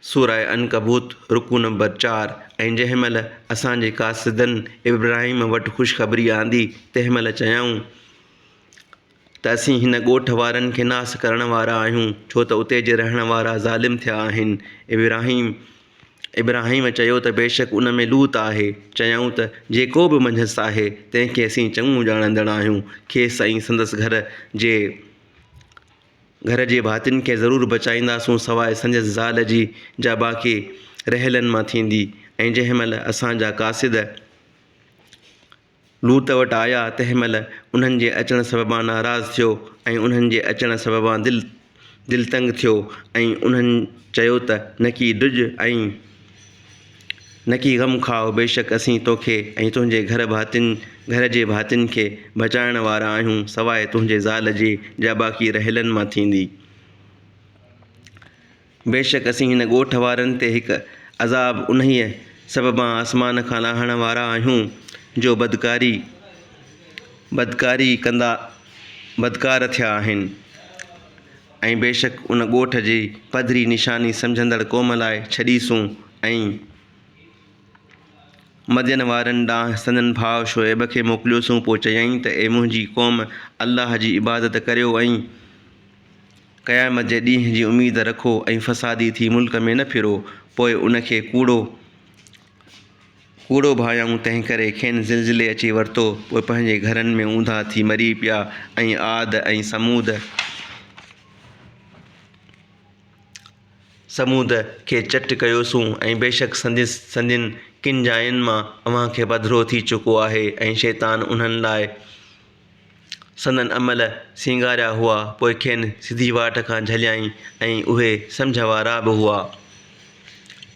सूरह अनकबूत रुकू नंबर 4। ऐं जंहिं महिल असांजे कासिदनि इब्राहिम वटि ख़ुशख़बरी आंदी तंहिं महिल चयऊं त असीं हिन ॻोठ वारनि खे नास करण वारा आहियूं, छो त उते जे रहण वारा ज़ालिम थिया आहिनि। इब्राहिम चयो त बेशक उन में लूत आहे। चयऊं त जेको बि मंझंदि आहे तंहिंखे असीं चङो ॼाणंदड़ आहियूं, खेसि ऐं संदसि घर जे भातियुनि खे ज़रूरु बचाईंदासूं, सवाइ संदसि ज़ाल जी जा बाक़ी रहियलनि मां थींदी। ऐं जंहिं महिल असांजा कासिद लूत वटि आया तंहिं महिल उन्हनि जे अचण सबबा नाराज़ थियो ऐं उन्हनि जे अचण सबबा दिलि तंग थियो ऐं उन्हनि चयो त न की ॾुज ऐं न की ग़म खाओ, बेशक असीं तोखे ऐं तुंहिंजे घर जे भातियुनि खे बचाइण वारा आहियूं, सवाइ तुंहिंजे ज़ाल जी जा बाक़ी रहियलनि मां थींदी। बेशक असीं हिन ॻोठ वारनि ते हिकु अज़ाब उन्हीअ सबबा आसमान खां लाहण वारा आहियूं जो बदकार थिया आहिनि। ऐं बेशक उन ॻोठ जी पधरी निशानी सम्झंदड़ क़ौम लाइ छॾीसूं। ऐं मदियन वारनि ॾांहुं संदनि भाउ शुएब खे मोकिलियोसूं। पोइ चयईं त ए मुंहिंजी क़ौम, अल्लाह जी इबादत करियो ऐं क़यामत जे ॾींहं जी उमीद रखो ऐं फ़सादी थी मुल्क में न फिरो। पोइ उनखे कूड़ो भायाऊं, तंहिं करे खेनि ज़िलज़िले अची वरितो। पोइ पंहिंजे घरनि में ऊंधा थी मरी पिया। ऐं आद ऐं समूद खे चट कयोसूं। ऐं बेशक संदियुनि किन जायुनि मां अव्हांखे पधिरो थी चुको आहे ऐं शैतान उन्हनि लाइ संदनि अमल सींगारिया हुआ। पोइ खेनि सिधी वाट खां झलियाईं ऐं उहे सम्झ वारा बि हुआ।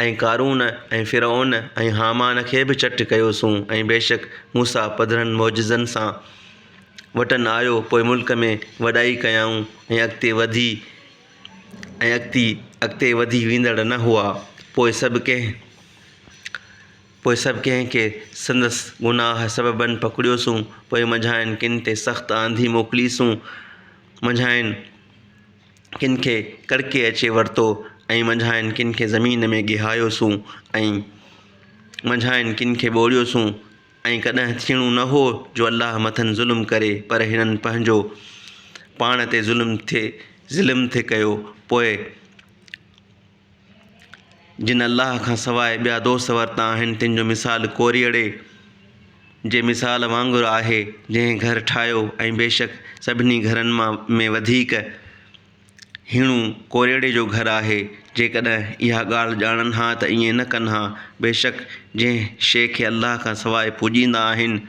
ऐं कारून ऐं फ़िरऔन ऐं हामान खे बि चट कयोसूं। ऐं बेशक मूसा पधरनि मौजिज़नि सां वटनि आयो। पोइ मुल्क में वॾाई कयाऊं ऐं अॻिते वधी वींदड़ न हुआ। पोइ सभु कंहिं खे संदसि गुनाह सबबनि पकड़ियोसूं। पोइ मंझाइनि किन ते सख़्तु आंधी मोकिलीसूं। मंझाइनि किन खे कड़के अचे वरितो ऐं मंझाइनि किन खे ज़मीन में गिहायोसूं ऐं मंझाइनि किन खे ॿोड़ियोसूं। ऐं कॾहिं थियणो न हो जो अल्लाह मथनि ज़ुल्म करे, पर हिननि पंहिंजो पाण ते ज़ुल्म थे कयो। पोइ जिन अल्लाह खां सवाइ ॿिया दोस्त वरिता आहिनि, तिन जो मिसाल कोरीअड़े जे मिसाल वांगुरु आहे, जंहिं घर ठाहियो ऐं बेशक सभिनी घरनि में वधीक हीणो कोरीअड़े जो घरु आहे। जेकॾहिं इहा ॻाल्हि ॼाणनि हा त ईअं न कनि हा। बेशक जंहिं शइ खे अल्लाह खां सवाइ पूॼींदा आहिनि,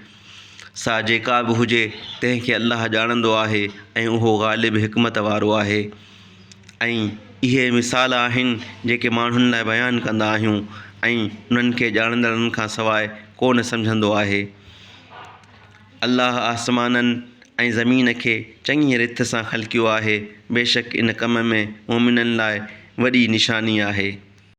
सा जेका बि हुजे, तंहिंखे अल्लाह ॼाणंदो आहे ऐं उहो ग़ालिब हिकमत वारो आहे। ऐं इहे मिसाल आहिनि जेके माण्हुनि लाइ बयानु कंदा आहियूं ऐं उन्हनि खे ॼाणंदड़नि खां सवाइ कोन सम्झंदो आहे। अल्लाह आसमाननि ऐं ज़मीन खे चङी रिथ सां ख़ल्क़ियो आहे। बेशक इन कम में मोमिननि लाइ वॾी निशानी आहे।